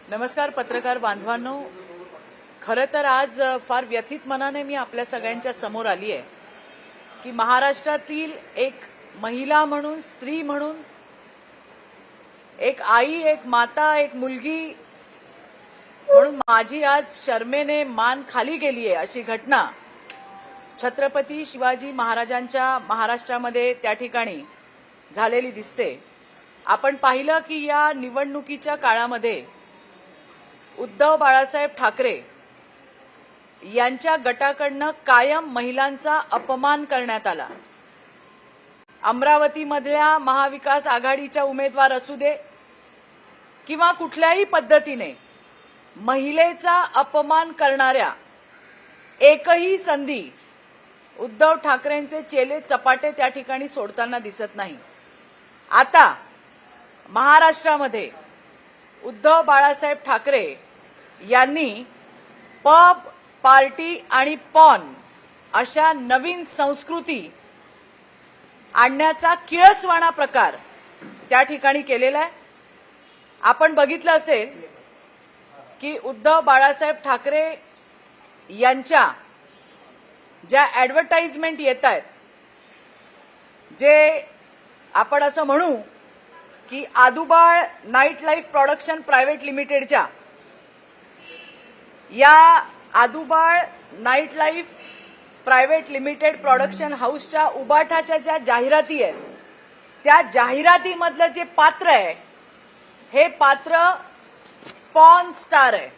नमस्कार पत्रकार बांधवांनो, खरं तर आज फार व्यथित मनाने मी आपल्या सगळ्यांच्या समोर आली आहे की महाराष्ट्रातील एक महिला म्हणून, स्त्री म्हणून, एक आई, एक माता, एक मुलगी म्हणून माझी आज शर्मेने मान खाली गेली आहे अशी घटना छत्रपती शिवाजी महाराजांच्या महाराष्ट्रामध्ये त्या ठिकाणी झालेली दिसते। आपण पाहिलं की या निवडणुकीच्या काळामध्ये उद्धव बाळासाहेब ठाकरे यांच्या गटाकडनं कायम महिलांचा अपमान करण्यात आला। अमरावतीमधल्या महाविकास आघाडीच्या उमेदवार असू दे किंवा कुठल्याही पद्धतीने महिलेचा अपमान करणाऱ्या एकही संधी उद्धव ठाकरेंचे चेले चपाटे त्या ठिकाणी सोडताना दिसत नाही। आता महाराष्ट्रामध्ये उद्धव बाळासाहेब ठाकरे यांनी पब, पार्टी आणि पॉन अशा नवीन संस्कृती आणण्याचा किळसवाणा प्रकार त्या ठिकाणी केलेला आहे। आपण बघितलं असेल की उद्धव बाळासाहेब ठाकरे यांच्या ज्या ॲडव्हर्टाइजमेंट येत आहेत, जे आपण असं म्हणू की Adubal night life production private लिमिटेडच्या या Adubal night life private limited production हाऊसच्या उबाठाच्या ज्या जाहिराती आहेत, त्या जाहिरातीमधलं जे पात्र आहे हे पात्र पॉर्न स्टार आहे।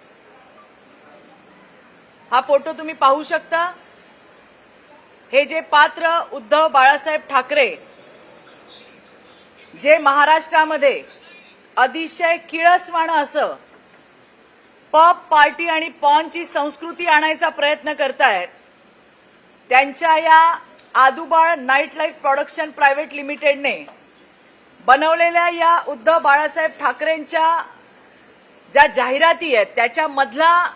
हा फोटो तुम्ही पाहू शकता। हे जे पात्र उद्धव बाळासाहेब ठाकरे जे महाराष्ट्रामध्ये अतिशय किळसवाणं असं पब, पार्टी आणि पॉनची संस्कृती आणायचा प्रयत्न करतायत, त्यांच्या या Adubal night life production private लिमिटेडने बनवलेल्या या उद्धव बाळासाहेब ठाकरेंच्या ज्या जाहिराती आहेत त्याच्यामधला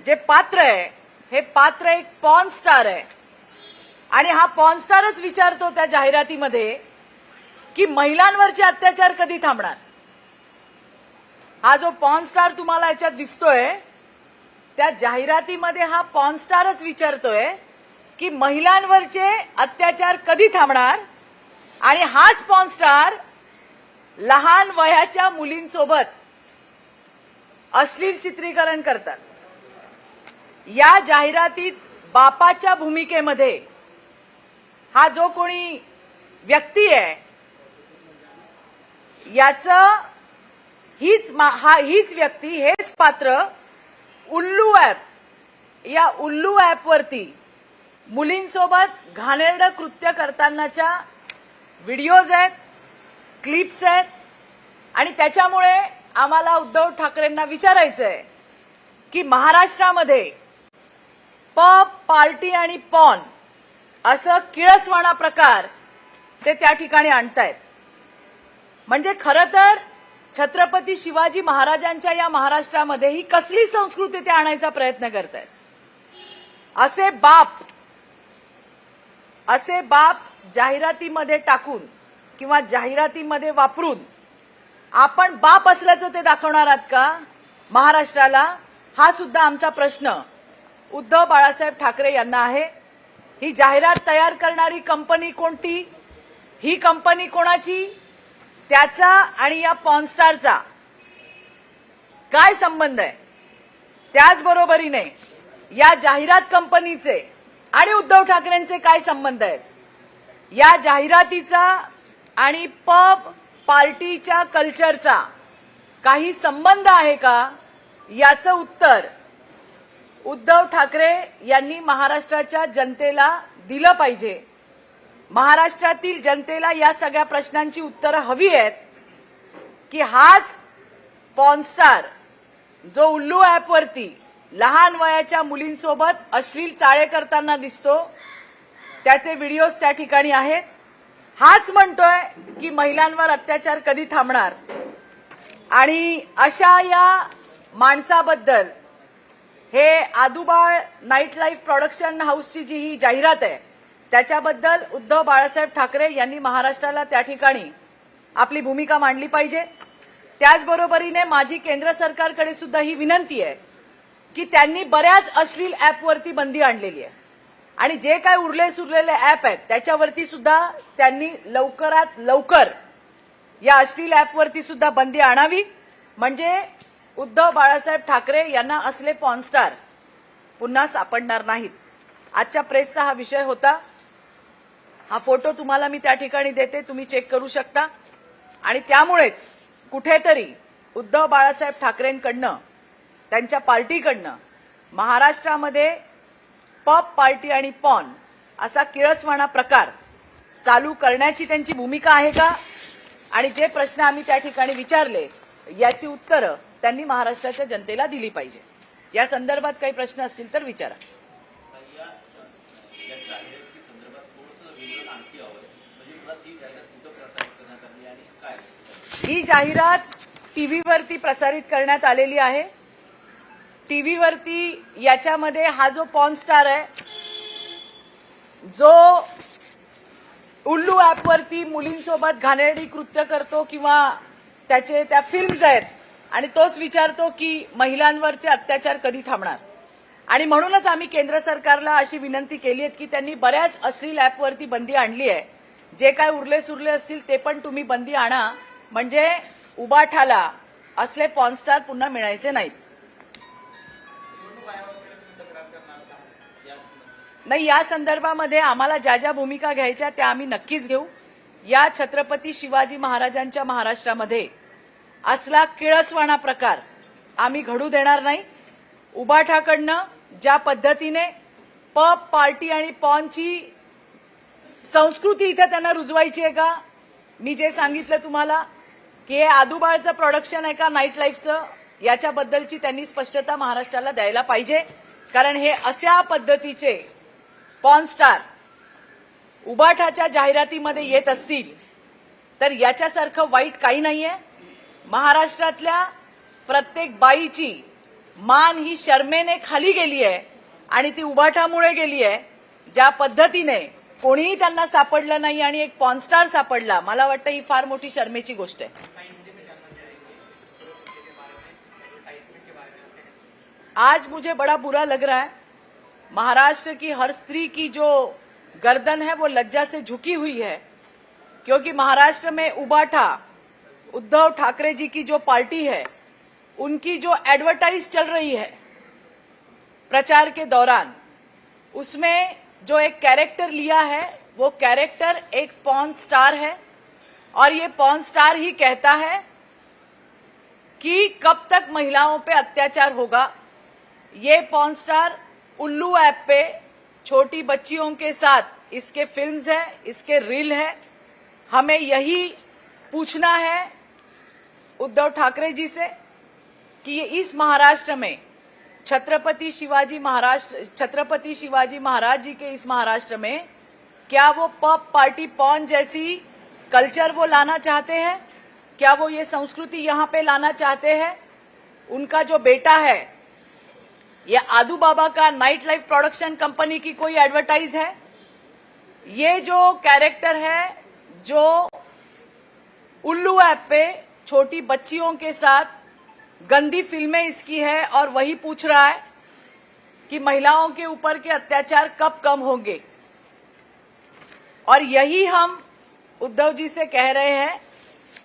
जे पात्र आहे हे पात्र एक पॉर्न स्टार आहे। आणि हा पॉर्न स्टारच विचारतो त्या जाहिरातीमध्ये की महिलांवरचे अत्याचार कधी थांबणार। हा जो पॉर्न स्टार तुम्हाला याच्यात दिसतोय त्या जाहिरातीमध्ये हा पॉर्न स्टारच विचारतोय की महिलांवरचे अत्याचार कधी थांबणार। आणि हाच पॉर्न स्टार लहान वयाच्या मुलींसोबत अश्लील चित्रीकरण करतात। या जाहिरातीत बापाच्या भूमिकेमध्ये हा जो कोणी व्यक्ती आहे याचं हीच व्यक्ती, हेच पात्र उल्लू ॲप, या उल्लू ॲपवरती मुलींसोबत घाणेरडं कृत्य करतानाच्या व्हिडिओज आहेत, क्लिप्स आहेत। आणि त्याच्यामुळे आम्हाला उद्धव ठाकरेंना विचारायचं आहे की महाराष्ट्रामध्ये पब, पार्टी आणि पॉन असं किळसवाणा प्रकार ते त्या ठिकाणी आणतायत। म्हणजे खरं तर छत्रपती शिवाजी महाराजांच्या या महाराष्ट्रामध्ये ही कसली संस्कृती ते आणायचा प्रयत्न करतायत। असे बाप जाहिरातीमध्ये टाकून किंवा जाहिरातीमध्ये वापरून आपण बाप असल्याचं ते दाखवणार आहात का महाराष्ट्राला? हा सुद्धा आमचा प्रश्न उद्धव बाळासाहेब ठाकरे यांना आहे। ही जाहिरात तयार करणारी कंपनी कोणती, ही कंपनी कोणाची, त्याचा आणि या पॉर्न स्टारचा काय संबंध आहे? त्याचबरोबरीने या जाहिरात कंपनीचे आणि उद्धव ठाकरेंचे काय संबंध आहेत? या जाहिरातीचा आणि पब, पार्टीच्या कल्चरचा काही संबंध आहे का? याचं उत्तर उद्धव ठाकरे यांनी महाराष्ट्राच्या जनतेला दिलं पाहिजे। महाराष्ट्रातील जनतेला या सगळ्या प्रश्नांची उत्तरं हवी आहेत की हाच पॉर्न स्टार जो उल्लू ॲपवरती लहान वयाच्या मुलींसोबत अश्लील चाळे करताना दिसतो, त्याचे व्हिडिओज त्या ठिकाणी आहेत, हाच म्हणतोय की महिलांवर अत्याचार कधी थांबणार। आणि अशा या माणसाबद्दल हे आदुबाळ नाईट लाईफ प्रोडक्शन हाऊसची जी ही जाहिरात आहे त्याच्याबद्दल उद्धव बाळासाहेब ठाकरे यांनी महाराष्ट्राला त्या ठिकाणी आपली भूमिका मांडली पाहिजे। त्याचबरोबरीने माझी केंद्र सरकारकडे सुद्धा ही विनंती आहे की त्यांनी बऱ्याच अश्लील ॲपवरती बंदी आणलेली आहे आणि जे काय उरले सुरलेले ॲप आहेत त्याच्यावरती सुद्धा त्यांनी लवकरात लवकर या अश्लील ॲपवरती सुद्धा बंदी आणावी, म्हणजे उद्धव बाळासाहेब ठाकरे यांना असले पॉर्नस्टार पुन्हा सापडणार नाहीत. आजच्या प्रेसचा हा विषय होता. हा फोटो तुम्हाला मी त्या ठिकाणी देते, तुम्ही चेक करू शकता. आणि त्यामुळेच कुठेतरी उद्धव बाळासाहेब ठाकरेंकडनं त्यांच्या पार्टीकडनं महाराष्ट्रामध्ये पब पार्टी आणि पॉन असा किळसवाणा प्रकार चालू करण्याची त्यांची भूमिका आहे का, आणि जे प्रश्न आम्ही त्या ठिकाणी विचारले याची उत्तरं त्यांनी महाराष्ट्राच्या जनतेला दिली पाहिजे. या संदर्भात काही प्रश्न असतील तर विचारा. ही जाहिरात टीव्हीवरती प्रसारित करण्यात आलेली आहे. टीव्हीवरती याच्यामध्ये हा जो पॉर्न स्टार आहे, जो उल्लू ॲपवरती मुलींसोबत घाणेरडी कृत्य करतो किंवा त्या फिल्म्स आहेत आणि तोच विचारतो की महिलांवरचे अत्याचार कधी थांबणार. आणि म्हणूनच आम्ही केंद्र सरकारला अशी विनंती केली आहे की त्यांनी बऱ्याच अश्लील ॲपवरती बंदी आणली आहे. जे काय उरले सुरले असतील ते पण तुम्ही बंदी आणा, म्हणजे उबाठाला असले पॉर्नस्टार पुन्हा मिळायचे नाहीत. नाही, या संदर्भामध्ये आम्हाला ज्या ज्या भूमिका घ्यायच्या त्या आम्ही नक्कीच घेऊ. या छत्रपती शिवाजी महाराजांच्या महाराष्ट्रामध्ये असला किळसवाणा प्रकार आम्ही घडू देणार नाही. उबाठाकडनं ज्या पद्धतीने पब पार्टी आणि पॉनची संस्कृती इथे त्यांना रुजवायची आहे का, मी जे सांगितलं तुम्हाला की हे आदूबाळचं प्रोडक्शन आहे का नाईट लाईफचं, याच्याबद्दलची त्यांनी स्पष्टता महाराष्ट्राला द्यायला पाहिजे. कारण हे अशा पद्धतीचे पॉर्न स्टार उबाठाच्या जाहिरातीमध्ये येत असतील तर याच्यासारखं वाईट काही नाहीये. महाराष्ट्रातल्या प्रत्येक बाईची मान ही शर्मेने खाली गेली आहे आणि ती उबाठामुळे गेली आहे. ज्या पद्धतीने कोणीही त्यांना सापडलं नाही आणि एक पॉर्न स्टार सापडला, मला वाटतं ही फार मोठी शर्मेची गोष्ट आहे. आज मुझे बड़ा बुरा लग रहा है. महाराष्ट्र की हर स्त्री की जो गर्दन है वो लज्जा से झुकी हुई है, क्योंकि महाराष्ट्र में उबाठा उद्धव ठाकरे जी की जो पार्टी है उनकी जो एडवर्टाइज चल रही है प्रचार के दौरान, उसमें जो एक कैरेक्टर लिया है वो कैरेक्टर एक पॉर्न स्टार है. और ये पॉर्न स्टार ही कहता है कि कब तक महिलाओं पे अत्याचार होगा. ये पॉर्न स्टार उल्लू ऐप पे छोटी बच्चियों के साथ इसके फिल्म्स है, इसके रील है. हमें यही पूछना है उद्धव ठाकरे जी से कि ये इस महाराष्ट्र में छत्रपति शिवाजी महाराज जी के इस महाराष्ट्र में क्या वो पब पार्टी पॉन जैसी कल्चर वो लाना चाहते हैं, क्या वो ये संस्कृति यहाँ पे लाना चाहते हैं. उनका जो बेटा है ये आदू बाबा का नाइट लाइफ प्रोडक्शन कंपनी की कोई एडवर्टाइज है. ये जो कैरेक्टर है जो उल्लू ऐप पे छोटी बच्चियों के साथ गंदी फिल्में इसकी है और वही पूछ रहा है कि महिलाओं के ऊपर के अत्याचार कब कम होंगे. और यही हम उद्धव जी से कह रहे हैं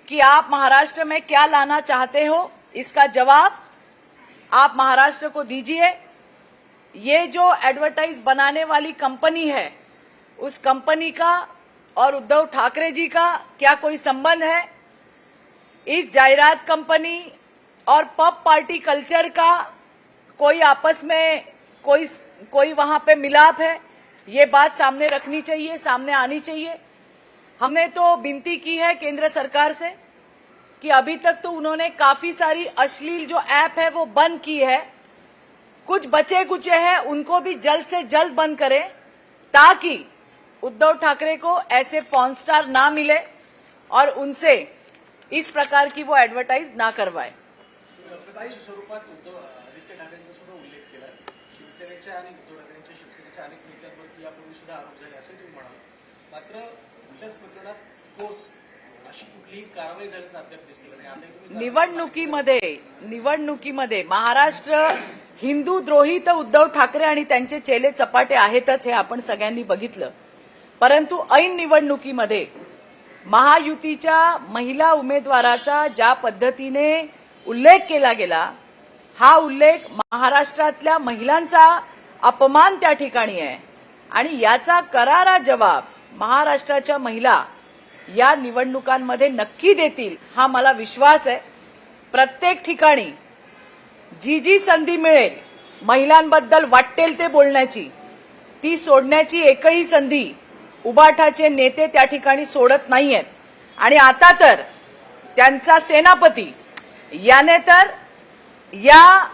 कि आप महाराष्ट्र में क्या लाना चाहते हो, इसका जवाब आप महाराष्ट्र को दीजिए. ये जो एडवर्टाइज बनाने वाली कंपनी है उस कंपनी का और उद्धव ठाकरे जी का क्या कोई संबंध है. इस जाहिरात कंपनी और पब पार्टी कल्चर का कोई आपस में कोई वहां पे मिलाप है, ये बात सामने रखनी चाहिए, सामने आनी चाहिए. हमने तो विनती की है केंद्र सरकार से कि अभी तक तो उन्होंने काफी सारी अश्लील जो ऐप है वो बंद की है. कुछ बचे कुचे हैं उनको भी जल्द से जल्द बंद करें ताकि उद्धव ठाकरे को ऐसे पॉर्न स्टार ना मिले और उनसे इस प्रकार की वो एडवर्टाइज ना करवाए. स्वरूपात आदित्य ठाकरेंचा सुद्धा उल्लेख केला. शिवसेनेच्या आणि उद्धव ठाकरेंच्या शिवसेनेच्या अनेक नेत्यांवरती यापूर्वी सुद्धा आरोप झाले असे तुम्ही म्हणाले. मात्र कुठल्याच प्रकरणात ठोस अशी कुठलीही कारवाई झाल्याचं अद्याप दिसलं नाही. आता तुम्ही निवडणुकीमध्ये महाराष्ट्र हिंदू द्रोही तर उद्धव ठाकरे आणि त्यांचे चेले चपाटे आहेतच, हे आपण सगळ्यांनी बघितलं. परंतु ऐन निवडणुकीमध्ये महायुतीच्या महिला उमेदवाराचा ज्या पद्धतीने उल्लेख केला गेला, हा उल्लेख महाराष्ट्रातल्या महिलांचा अपमान त्या ठिकाणी आहे आणि याचा करारा जवाब महाराष्ट्राच्या महिला या निवडणुकांमध्ये नक्की देतील, हा मला विश्वास आहे. प्रत्येक ठिकाणी जी जी संधी मिळेल महिलांबद्दल वाटेल ते बोलण्याची, ती सोडण्याची एकही संधी उबाठाचे नेते त्या ठिकाणी सोडत नाहीयेत. आणि आता तर त्यांचा सेनापती याने तर या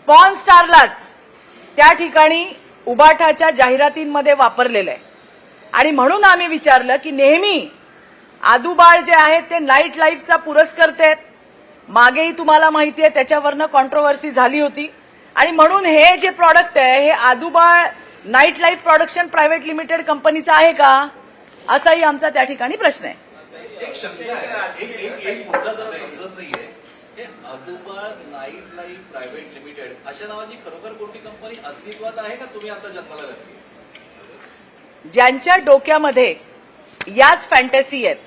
पॉर्न स्टारलाच त्या ठिकाणी उबाठाच्या जाहिरातींमध्ये वापरलेलं आहे. आणि म्हणून आम्ही विचारलं की नेहमी आदूबाळ जे आहेत ते नाईट लाईफचा पुरस्कर्ते आहेत. मागेही तुम्हाला माहिती आहे त्याच्यावरनं कॉन्ट्रोवर्सी झाली होती. आणि म्हणून हे जे प्रॉडक्ट आहे हे Adubal night life production private limited कंपनीचं आहे का, असाही आमचा त्या ठिकाणी प्रश्न आहे. एक शंका आहे, एक मुद्दा जरा समजत नाहीये. हे Adubal night life private limited अशा नावाची खरोखर कोणती कंपनी अस्तित्वात आहे का तुम्ही आता जन्माला घातली? ज्यांच्या डोक्यामध्ये याच फॅन्टसी आहेत,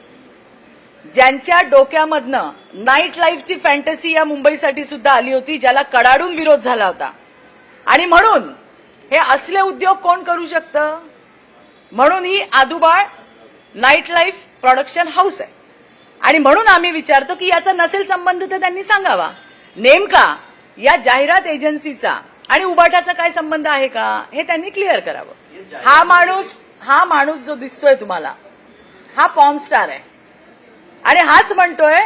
ज्यांच्या डोक्यामधनं नाईट लाईफची फॅन्टसी या मुंबईसाठी सुद्धा आली होती, ज्याला कडाडून विरोध झाला होता. आणि म्हणून हे असले उद्योग कोण करू शकतं, म्हणून ही आदूबाळ नाईट लाईफ प्रोडक्शन हाऊस आहे. आणि म्हणून आम्ही विचारतो की याचा नसेल संबंध तर त्यांनी सांगावा. नेमका या जाहिरात एजन्सीचा आणि उबाटाचा काय संबंध आहे का, हे त्यांनी क्लिअर करावं. हा माणूस जो दिसतोय तुम्हाला, हा पॉर्न स्टार आहे आणि हाच म्हणतोय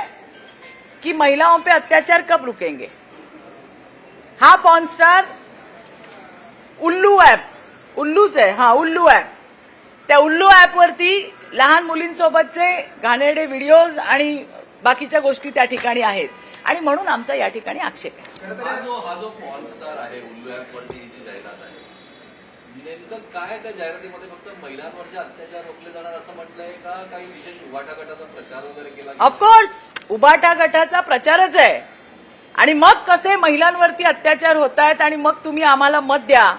की महिलाओं पे अत्याचार कब रुकेंगे. हा पॉर्न स्टार उल्लू ऍप, उल्लूच आहे, हा उल्लू ऍप, त्या उल्लू ऍपवरती लहान मुलींसोबतचे घाणेरडे व्हिडिओज आणि बाकीच्या गोष्टी त्या ठिकाणी आहेत. आणि म्हणून आमचा या ठिकाणी आक्षेप आहे. हा जो पॉर्न स्टार आहे उल्लू ऍप वरची जी जाहिरात आहे, नेमकं काय त्या जाहिरातीमध्ये फक्त महिलांवरचे अत्याचार रोखले जाणार असं म्हटलंय का काही विशेष उबाटा गटाचा प्रचार वगैरे केला? ऑफकोर्स उबाटा गटाचा प्रचारच आहे. आणि मग कसे महिलांवरती अत्याचार होत आहेत आणि मग तुम्ही आम्हाला मत द्या,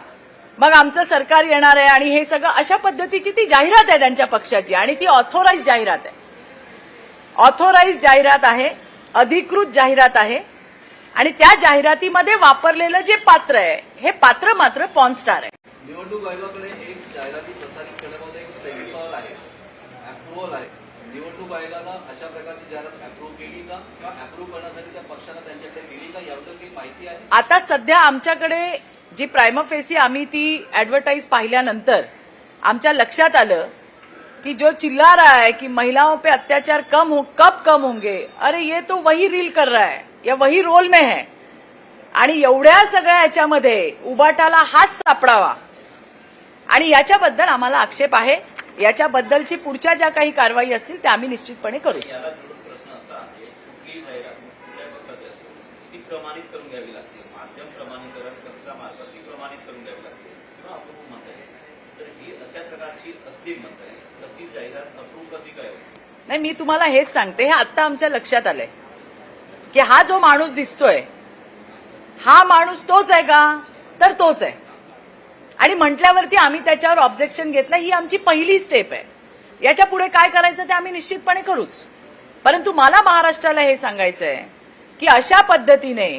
मग आमचं सरकार येणार आहे आणि हे सगळं अशा पद्धतीची ती जाहिरात आहे त्यांच्या पक्षाची. आणि ती ऑथोराइज जाहिरात आहे, ऑथोराइज जाहिरात आहे, अधिकृत जाहिरात आहे. आणि त्या जाहिरातीमध्ये वापरलेलं जे पात्र आहे हे पात्र मात्र पॉर्न स्टार आहे. निवडणूक आयोगाकडे एक जाहिराती प्रसारित करण्यामध्ये एक सेन्सॉर आहे, अप्रुव्हल आहे. निवडणूक आयोगानं अशा प्रकारची जाहिरात अप्रूव्ह केली का, किंवा अप्रूव्ह करण्यासाठी त्या पक्षानं त्यांच्याकडे दिली का, याबद्दल काही माहिती आहे? आता सध्या आमच्याकडे जी प्राइमा फेसी आम्ही ती ऍडव्हर्टाईज पाहिल्यानंतर आमच्या लक्षात आलं कि जो चिल्ला रहा है कि महिलाओं पे अत्याचार कब कम होंगे, अरे ये तो वही रील कर रहा है या वही रोल में है. आणि एवढ्या सगळ्या याच्यामध्ये उबाटाला हाच सापडावा आणि याच्याबद्दल आम्हाला आक्षेप आहे. याच्याबद्दलची पुढच्या ज्या काही कारवाई असतील त्या आम्ही निश्चितपणे करू. याला जोडून प्रश्न असा आहे, कुठलीही जाहिरात कुठल्या पक्षाची असो ती प्रमाणित करून घ्यावी लागते. माध्यम प्रमाणीकरण कक्षामार्फत ती प्रमाणित करून घ्यावी लागते किंवा अप्रूव्ह म्हणता येईल. तर ही अशा प्रकारची असली म्हणता येईल, तशी जाहिरात अप्रूव्ह कशी काय होईल? नाही, मी तुम्हाला हेच सांगते, हे आता आमच्या लक्षात आलंय की हा जो माणूस दिसतोय हा माणूस तोच आहे का, तर तोच आहे. आणि म्हटल्यावरती आम्ही त्याच्यावर ऑब्जेक्शन घेतलं, ही आमची पहिली स्टेप आहे. याच्या पुढे काय करायचं ते आम्ही निश्चितपणे करूच. परंतु मला महाराष्ट्राला हे सांगायचं आहे की अशा पद्धतीने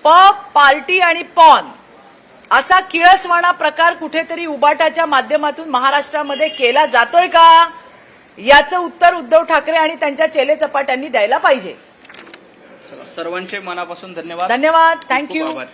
पब, पार्टी आणि पॉन असा किळसवाणा प्रकार कुठेतरी उबाटाच्या माध्यमातून महाराष्ट्रामध्ये केला जातोय का, याचं उत्तर उद्धव ठाकरे आणि त्यांच्या चेले चपाट्यांनी द्यायला पाहिजे. सर्वांचे मनापासून धन्यवाद. धन्यवाद, थँक्यू. खूप आभार.